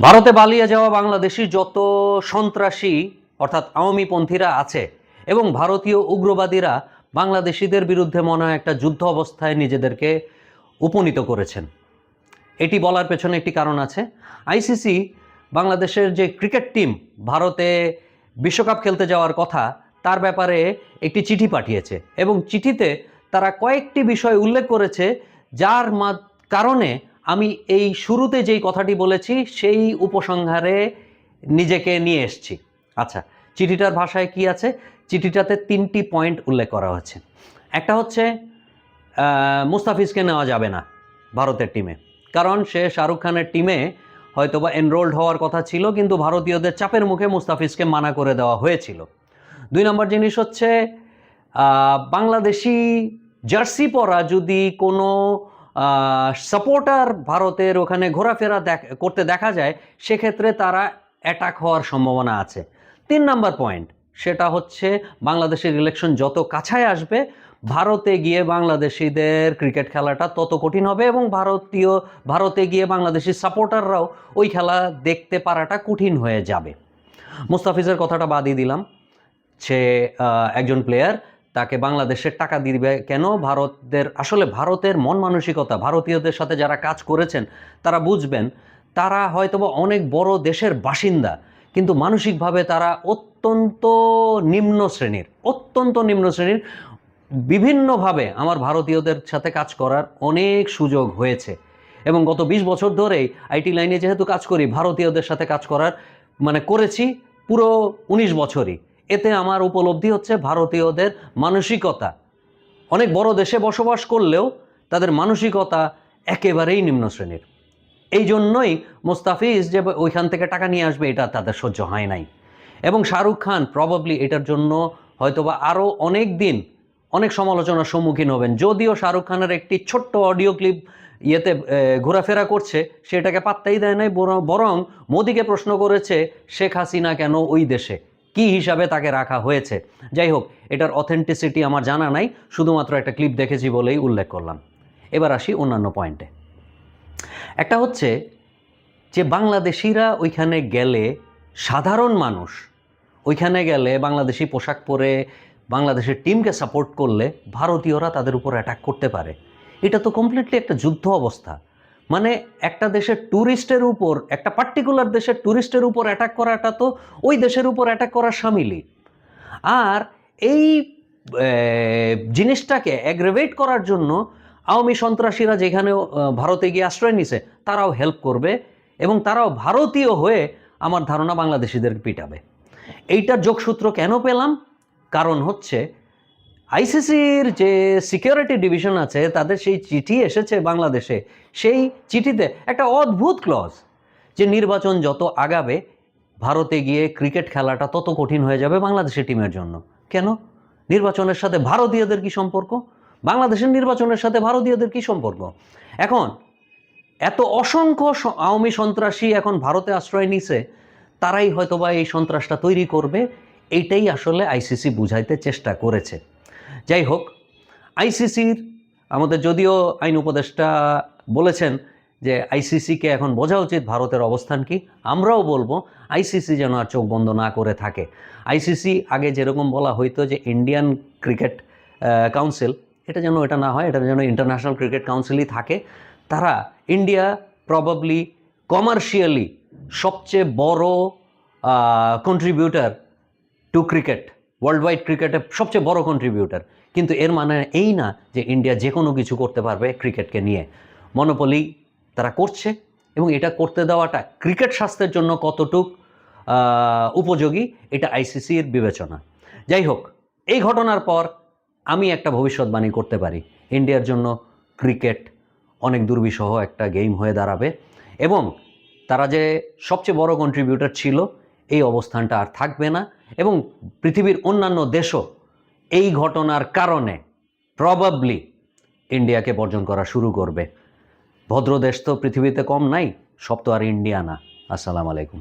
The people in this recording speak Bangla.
ভারতে পালিয়ে যাওয়া বাংলাদেশি যত সন্ত্রাসী অর্থাৎ আওয়ামীপন্থীরা আছে এবং ভারতীয় উগ্রবাদীরা বাংলাদেশিদের বিরুদ্ধে মনে হয় একটা যুদ্ধ অবস্থায় নিজেদেরকে উপনীত করেছেন। এটি বলার পেছনে একটি কারণ আছে। আইসিসি বাংলাদেশের যে ক্রিকেট টিম ভারতে বিশ্বকাপ খেলতে যাওয়ার কথা তার ব্যাপারে একটি চিঠি পাঠিয়েছে এবং চিঠিতে তারা কয়েকটি বিষয় উল্লেখ করেছে যার কারণে আমি এই শুরুতে যেই কথাটি বলেছি সেই উপসংহারে নিজেকে নিয়ে এসেছি। আচ্ছা, চিঠিটার ভাষায় কি আছে? চিঠিটাতে 3টি পয়েন্ট উল্লেখ করা হচ্ছে। একটা হচ্ছে মুস্তাফিজকে নেওয়া যাবে না ভারতের টিমে, কারণ সে শাহরুখ খানের টিমে হয়তোবা এনরোল্ড হওয়ার কথা ছিল, কিন্তু ভারতীয়দের চাপের মুখে মুস্তাফিজকে মানা করে দেওয়া হয়েছিল। 2 নম্বর জিনিস হচ্ছে বাংলাদেশি জার্সি পরা যদি কোনো সাপোর্টার ভারতের ওখানে ঘোরাফেরা করতে দেখা যায়, সেক্ষেত্রে তারা অ্যাটাক হওয়ার সম্ভাবনা আছে। 3 নম্বর পয়েন্ট, সেটা হচ্ছে বাংলাদেশের ইলেকশন যত কাছায় আসবে ভারতে গিয়ে বাংলাদেশিদের ক্রিকেট খেলাটা তত কঠিন হবে এবং ভারতে গিয়ে বাংলাদেশি সাপোর্টাররাও ওই খেলা দেখতে পারাটা কঠিন হয়ে যাবে। মুস্তাফিজের কথাটা বাদই দিলাম, সে একজন প্লেয়ার, তাকে বাংলাদেশের টাকা দিবে কেন? ভারতের মন মানসিকতা, ভারতীয়দের সাথে যারা কাজ করেছেন তারা বুঝবেন, তারা হয়তোবা অনেক বড় দেশের বাসিন্দা, কিন্তু মানসিকভাবে তারা অত্যন্ত নিম্ন শ্রেণীর। বিভিন্নভাবে আমার ভারতীয়দের সাথে কাজ করার অনেক সুযোগ হয়েছে এবং গত 20 বছর ধরেই আইটি লাইনে যেহেতু কাজ করি, ভারতীয়দের সাথে কাজ করেছি পুরো 19 বছরই। এতে আমার উপলব্ধি হচ্ছে ভারতীয়দের মানসিকতা, অনেক বড় দেশে বসবাস করলেও তাদের মানসিকতা একেবারেই নিম্ন শ্রেণীর। এই জন্যই মুস্তাফিজ যে ওইখান থেকে টাকা নিয়ে আসবে এটা তাদের সহ্য হয় নাই এবং শাহরুখ খান প্রবাবলি এটার জন্য হয়তোবা আরও অনেক দিন অনেক সমালোচনার সম্মুখীন হবেন। যদিও শাহরুখ খানের একটি ছোট্ট অডিও ক্লিপ ঘোরাফেরা করছে, সেটাকে পাত্তাই দেয় নাই, বরং মোদিকে প্রশ্ন করেছে শেখ হাসিনা কেন ওই দেশে, কি হিসাবে তাকে রাখা হয়েছে। যাই হোক, এটার অথেন্টিসিটি আমার জানা নাই, শুধুমাত্র একটা ক্লিপ দেখেছি বলেই উল্লেখ করলাম। এবার আসি অন্যান্য পয়েন্টে। একটা হচ্ছে যে বাংলাদেশিরা ওইখানে গেলে, সাধারণ মানুষ ওইখানে গেলে বাংলাদেশি পোশাক পরে বাংলাদেশের টিমকে সাপোর্ট করলে ভারতীয়রা তাদের উপর অ্যাটাক করতে পারে। এটা তো কমপ্লিটলি একটা যুদ্ধ অবস্থা। মানে একটা দেশের ট্যুরিস্টের উপর, একটা পার্টিকুলার দেশের ট্যুরিস্টের উপর অ্যাটাক করাটা তো ওই দেশের উপর অ্যাটাক করার সামিলই। আর এই জিনিসটাকে অ্যাগ্রেভেট করার জন্য আওয়ামী সন্ত্রাসীরা যেখানে ভারতে গিয়ে আশ্রয় নিছে তারাও হেল্প করবে এবং তারাও ভারতীয় হয়ে আমার ধারণা বাংলাদেশিদের পিটাবে। এইটার যোগসূত্র কেন পেলাম? কারণ হচ্ছে আইসিসির যে সিকিউরিটি ডিভিশন আছে তাদের সেই চিঠি এসেছে বাংলাদেশে, সেই চিঠিতে একটা অদ্ভুত ক্লজ যে নির্বাচন যত আগাবে ভারতে গিয়ে ক্রিকেট খেলাটা তত কঠিন হয়ে যাবে বাংলাদেশের টিমের জন্য। কেন? নির্বাচনের সাথে ভারতীয়দের কি সম্পর্ক? বাংলাদেশের নির্বাচনের সাথে ভারতীয়দের কি সম্পর্ক? এখন এত অসংখ্য আওয়ামী সন্ত্রাসী এখন ভারতে আশ্রয় নিছে, তারাই হয়তোবা এই সন্ত্রাসটা তৈরি করবে, এইটাই আসলে আইসিসি বুঝাইতে চেষ্টা করেছে। যাই হোক, আইসিসির আমাদের যদিও আইন উপদেষ্টা বলেছেন যে আইসিসিকে এখন বোঝা উচিত ভারতের অবস্থান কি, আমরাও বলবো আইসিসি যেন আর চোখ বন্ধ না করে থাকে। আইসিসি আগে যেরকম বলা হইতো যে ইন্ডিয়ান ক্রিকেট কাউন্সিল, এটা না হয়, এটা যেন ইন্টারন্যাশনাল ক্রিকেট কাউন্সিলই থাকে। তারা ইন্ডিয়া প্রবাবলি কমার্শিয়ালি সবচেয়ে বড় contributor to cricket, world wide ক্রিকেটে সবচেয়ে বড় কন্ট্রিবিউটার, কিন্তু এর মানে এই না যে ইন্ডিয়া যে কোনো কিছু করতে পারবে ক্রিকেটকে নিয়ে। মনোপলি তারা করছে এবং এটা করতে দেওয়াটা ক্রিকেট স্বাস্থ্যের জন্য কতটুক উপযোগী এটা আইসিসির বিবেচনা। যাই হোক, এই ঘটনার পর আমি একটা ভবিষ্যৎবাণী করতে পারি, ইন্ডিয়ার জন্য ক্রিকেট অনেক দুর্বিষহ একটা গেম হয়ে দাঁড়াবে এবং তারা যে সবচেয়ে বড় কন্ট্রিবিউটার ছিল এই অবস্থানটা আর থাকবে না এবং পৃথিবীর অন্যান্য দেশও এই ঘটনার কারণে প্রবাবলি ইন্ডিয়াকে বর্জন করা শুরু করবে। ভদ্র দেশ তো পৃথিবীতে কম নাই, সব তো আর ইন্ডিয়া না। আসসালামু আলাইকুম।